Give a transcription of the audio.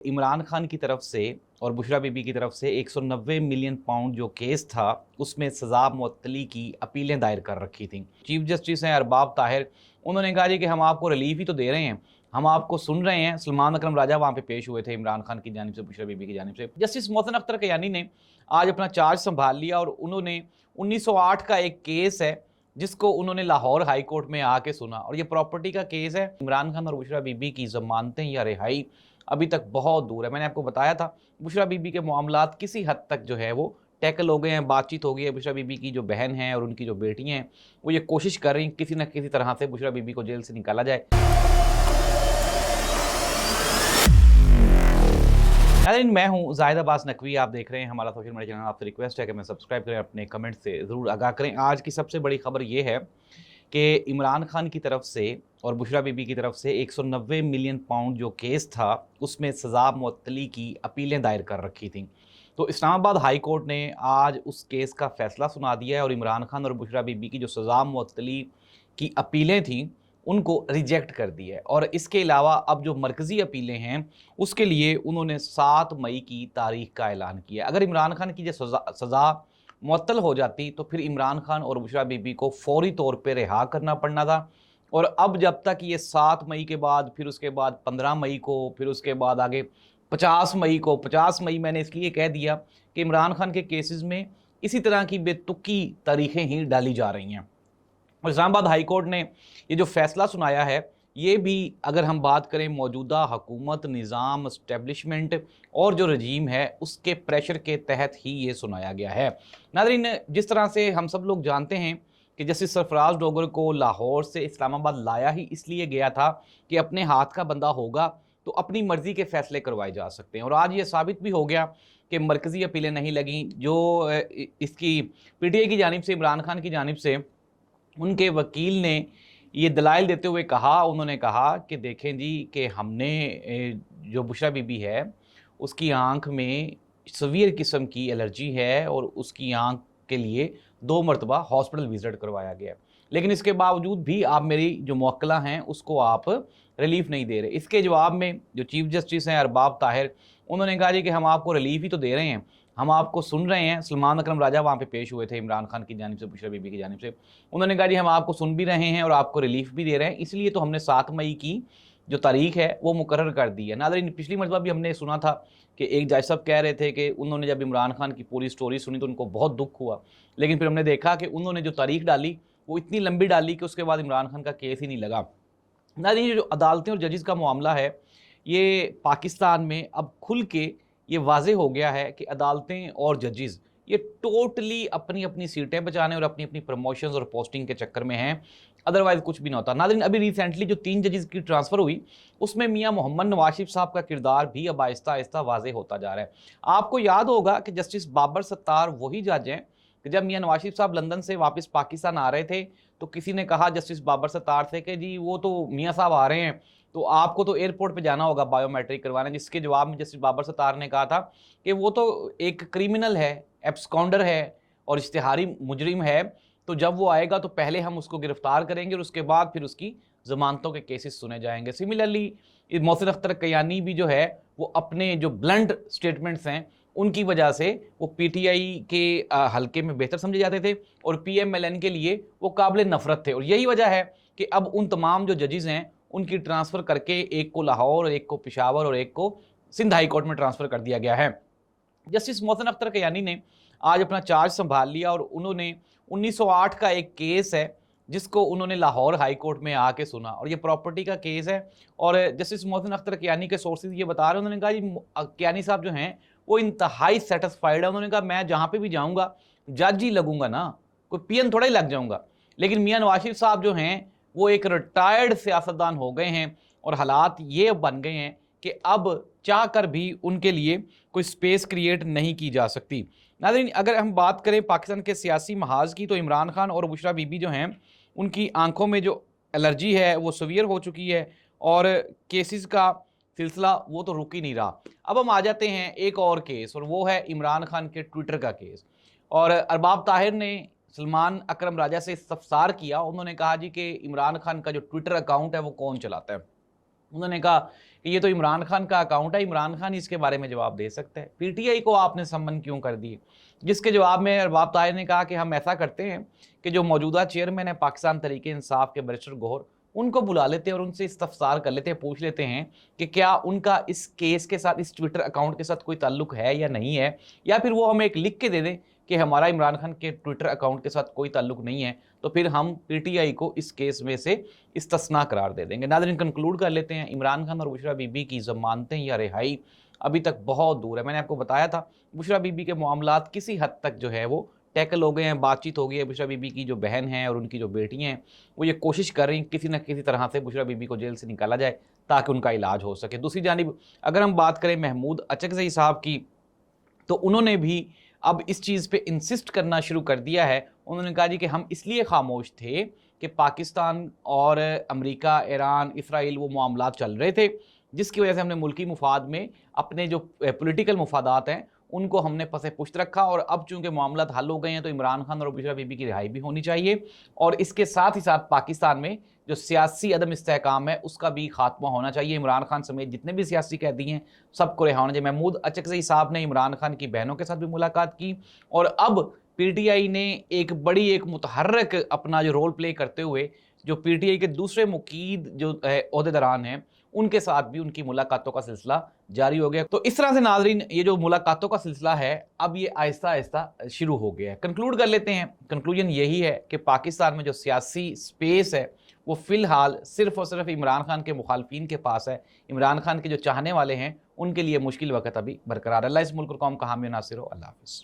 इमरान खान की तरफ से और बुशरा बीबी की तरफ से 190 मिलियन पाउंड जो केस था उसमें सज़ा मुअत्तली की अपीलें दायर कर रखी थी। चीफ जस्टिस हैं अरबाब ताहिर, उन्होंने कहा जी कि हम आपको रिलीफ ही तो दे रहे हैं, हम आपको सुन रहे हैं। सलमान अकरम राजा वहाँ पे पेश हुए थे इमरान खान की जानिब से, बुशरा बीबी की जानिब से। जस्टिस मोहसिन अख्तर कयानी ने आज अपना चार्ज संभाल लिया और उन्होंने 1908 का एक केस है जिसको उन्होंने लाहौर हाई कोर्ट में आके सुना, और ये प्रॉपर्टी का केस है। इमरान खान और बुशरा बीबी की जमानतें या रिहाई अभी तक बहुत दूर है। मैंने आपको बताया था बुशरा बीबी के मामलात किसी हद तक जो है वो टैकल हो गए हैं, बातचीत हो गई है। बुशरा बीबी की जो बहन है और उनकी जो बेटियां हैं वो ये कोशिश कर रही हैं किसी न किसी तरह से बुशरा बीबी को जेल से निकाला जाए। नाज़रीन, मैं हूं जाहिद अब्बास नकवी, आप देख रहे हैं हमारा सोशल मीडिया चैनल। आपसे रिक्वेस्ट है कि मैं सब्सक्राइब करें, अपने कमेंट से ज़रूर आगाह करें। आज की सबसे बड़ी खबर ये है कि इमरान खान की तरफ से और बुशरा बीबी की तरफ से 190 मिलियन पाउंड जो केस था उसमें सज़ा मुअत्तली की अपीलें दायर कर रखी थी। तो इस्लामाबाद हाई कोर्ट ने आज उस केस का फैसला सुना दिया है और इमरान खान और बुशरा बीबी की जो सज़ा मुअत्तली की अपीलें थीं उनको रिजेक्ट कर दी है। और इसके अलावा अब जो मरकज़ी अपीलें हैं उसके लिए उन्होंने 7 मई की तारीख का ऐलान किया। अगर इमरान खान की जो सज़ा मुअत्तल हो जाती तो फिर इमरान खान और बुशरा बीबी को फौरी तौर पे रिहा करना पड़ना था। और अब जब तक ये 7 मई के बाद, फिर उसके बाद 15 मई को, फिर उसके बाद आगे 50 मई को, 50 मई मैंने इसलिए कह दिया कि इमरान खान के केसेस में इसी तरह की बेतुकी तारीखें ही डाली जा रही हैं। और इस्लामाबाद हाई कोर्ट ने ये जो फैसला सुनाया है ये भी, अगर हम बात करें मौजूदा हुकूमत, निज़ाम, इस्टेब्लिशमेंट और जो रजीम है उसके प्रेशर के तहत ही ये सुनाया गया है। नाज़रीन, जिस तरह से हम सब लोग जानते हैं कि जस्टिस सरफराज डोगर को लाहौर से इस्लामाबाद लाया ही इसलिए गया था कि अपने हाथ का बंदा होगा तो अपनी मर्ज़ी के फ़ैसले करवाए जा सकते हैं। और आज ये साबित भी हो गया कि मरकज़ी अपीलें नहीं लगीं। जो इसकी PTI की जानिब से, इमरान खान की जानिब से उनके वकील ने ये दलाइल देते हुए कहा, उन्होंने कहा कि देखें जी कि हमने जो बुशरा बीबी है उसकी आँख में सीवियर किस्म की एलर्जी है और उसकी आँख के लिए 2 मरतबा हॉस्पिटल विज़िट करवाया गया, लेकिन इसके बावजूद भी आप मेरी जो मुवक्किला हैं उसको आप रिलीफ़ नहीं दे रहे। इसके जवाब में जो चीफ जस्टिस हैं अरबाब ताहिर, उन्होंने कहा जी कि हम आपको रिलीफ़ ही तो दे रहे हैं, हम आपको सुन रहे हैं। सलमान अकरम राजा वहाँ पे पेश हुए थे इमरान खान की जानिब से, बुशरा बीबी की जानिब से। उन्होंने कहा जी हम आपको सुन भी रहे हैं और आपको रिलीफ भी दे रहे हैं, इसलिए तो हमने 7 मई की जो तारीख है वो मुकर्रर कर दी है। नाज़रीन, पिछली मरतबा भी हमने सुना था कि एक जज साहब कह रहे थे कि उन्होंने जब इमरान खान की पूरी स्टोरी सुनी तो उनको बहुत दुख हुआ, लेकिन फिर हमने देखा कि उन्होंने जो तारीख डाली वो इतनी लंबी डाली कि उसके बाद इमरान खान का केस ही नहीं लगा। नाज़रीन, ये जो अदालतें और जजेस का मामला है ये पाकिस्तान में अब खुल के ये वाज़े हो गया है कि अदालतें और जजेस ये टोटली अपनी अपनी सीटें बचाने और अपनी अपनी प्रमोशंस और पोस्टिंग के चक्कर में हैं, अदरवाइज कुछ भी ना होता। नाज़रीन, अभी रिसेंटली जो 3 जजेस की ट्रांसफ़र हुई उसमें मियां मोहम्मद नवाज शरीफ साहब का किरदार भी अब आहिस्ता आहिस्ता वाज़े होता जा रहा है। आपको याद होगा कि जस्टिस बाबर सत्तार वही जज हैं कि जब मियां नवाज शरीफ साहब लंदन से वापस पाकिस्तान आ रहे थे तो किसी ने कहा जस्टिस बाबर सत्तार से कि जी वो तो मियां साहब आ रहे हैं तो आपको तो एयरपोर्ट पे जाना होगा बायोमेट्रिक करवाने, जिसके जवाब में जस्टिस बाबर सत्तार ने कहा था कि वो तो एक क्रिमिनल है, एब्सकॉन्डर है और इश्तिहारी मुजरिम है, तो जब वो आएगा तो पहले हम उसको गिरफ्तार करेंगे और उसके बाद फिर उसकी जमानतों के केसेस सुने जाएंगे। सिमिलरली मोहसिन अख्तर कयानी भी जो है वो अपने जो ब्लंट स्टेटमेंट्स हैं उनकी वजह से वो PTI के हल्के में बेहतर समझे जाते थे और PMLN के लिए वो काबिल नफरत थे। और यही वजह है कि अब उन तमाम जो जजेस हैं उनकी ट्रांसफ़र करके एक को लाहौर, एक को पेशावर और एक को सिंध हाई कोर्ट में ट्रांसफ़र कर दिया गया है। जस्टिस मोहसिन अख्तर कयानी ने आज अपना चार्ज संभाल लिया और उन्होंने 1908 का एक केस है जिसको उन्होंने लाहौर हाई कोर्ट में आके सुना, और ये प्रॉपर्टी का केस है। और जस्टिस मोहसिन अख्तर कयानी के सोर्सेज ये बता रहे हैं, उन्होंने कहा जी कयानी साहब जो हैं वो इंतहाई सेटिस्फाइड है। उन्होंने कहा मैं जहाँ पे भी जाऊँगा जज ही लगूंगा ना, कोई PN थोड़ा ही लग जाऊँगा। लेकिन मियाँ नवाज शरीफ साहब जो हैं वो एक रिटायर्ड सियासतदान हो गए हैं और हालात ये बन गए हैं कि अब चाह कर भी उनके लिए कोई स्पेस क्रिएट नहीं की जा सकती। नाज़रीन, अगर हम बात करें पाकिस्तान के सियासी महाज की तो इमरान खान और बुशरा बीबी जो हैं उनकी आंखों में जो एलर्जी है वो सीवियर हो चुकी है और केसेस का सिलसिला वो तो रुक ही नहीं रहा। अब हम आ जाते हैं एक और केस, और वो है इमरान खान के ट्विटर का केस। और अरबाब ताहिर ने सलमान अकरम राजा से इस्तफसार किया। उन्होंने कहा जी कि इमरान खान का जो ट्विटर अकाउंट है वो कौन चलाता है। उन्होंने कहा कि ये तो इमरान खान का अकाउंट है, इमरान खान इसके बारे में जवाब दे सकता है, पीटीआई को आपने सम्मन क्यों कर दिए? जिसके जवाब में अरबाब ताहिर ने कहा कि हम ऐसा करते हैं कि जो मौजूदा चेयरमैन है पाकिस्तान तहरीक इंसाफ के बैरिस्टर गौहर, उनको बुला लेते हैं और उनसे इस्तफसार कर लेते हैं, पूछ लेते हैं कि क्या उनका इस केस के साथ, इस ट्विटर अकाउंट के साथ कोई ताल्लुक है या नहीं है, या फिर वो हमें एक लिख के दे दें कि हमारा इमरान खान के ट्विटर अकाउंट के साथ कोई ताल्लुक नहीं है, तो फिर हम पीटीआई को इस केस में से इस्तिस्ना करार दे देंगे। नाज़रीन, कंक्लूड कर लेते हैं, इमरान खान और बुशरा बीबी की ज़मानतें या रिहाई अभी तक बहुत दूर है। मैंने आपको बताया था बुशरा बीबी के मामलात किसी हद तक जो है वो टैकल हो गए हैं, बातचीत हो गई है। बुशरा बीबी की जो बहन है और उनकी जो बेटियां हैं वो ये कोशिश कर रही हैं किसी न किसी तरह से बुशरा बीबी को जेल से निकाला जाए ताकि उनका इलाज हो सके। दूसरी जानिब अगर हम बात करें महमूद अचकज़ई साहब की, तो उन्होंने भी अब इस चीज़ पे इंसिस्ट करना शुरू कर दिया है। उन्होंने कहा जी कि हम इसलिए खामोश थे कि पाकिस्तान और अमेरिका, ईरान, इसराइल वो मामलात चल रहे थे, जिसकी वजह से हमने मुल्की मुफाद में अपने जो पॉलिटिकल मुफादात हैं उनको हमने पसे पुश्त रखा, और अब चूंकि मामलात हल हो गए हैं तो इमरान खान और बुशरा बीबी की रिहाई भी होनी चाहिए, और इसके साथ ही साथ पाकिस्तान में जो सियासी अदम इस्तेहकाम है उसका भी खात्मा होना चाहिए। इमरान खान समेत जितने भी सियासी कैदी हैं सबको रिहा होना चाहिए। महमूद अचकज़ई साहब ने इमरान खान की बहनों के साथ भी मुलाकात की, और अब पीटीआई ने एक मुतहर्रिक अपना जो रोल प्ले करते हुए जो पीटीआई के दूसरे मुकीद जो ओहदेदारान हैं उनके साथ भी उनकी मुलाकातों का सिलसिला जारी हो गया। तो इस तरह से नाजरीन ये जो मुलाकातों का सिलसिला है अब ये आहिस्ता आहिस्ता शुरू हो गया है। कंक्लूड कर लेते हैं, कंक्लूजन यही है कि पाकिस्तान में जो सियासी स्पेस है वो फिलहाल सिर्फ और सिर्फ इमरान खान के मुखालफिन के पास है। इमरान खान के जो चाहने वाले हैं उनके लिए मुश्किल वक्त अभी बरकरार है। अल्लाह इस मुल्क को कौम का हामी नासिर हो। अल्लाह हाफ़िज़।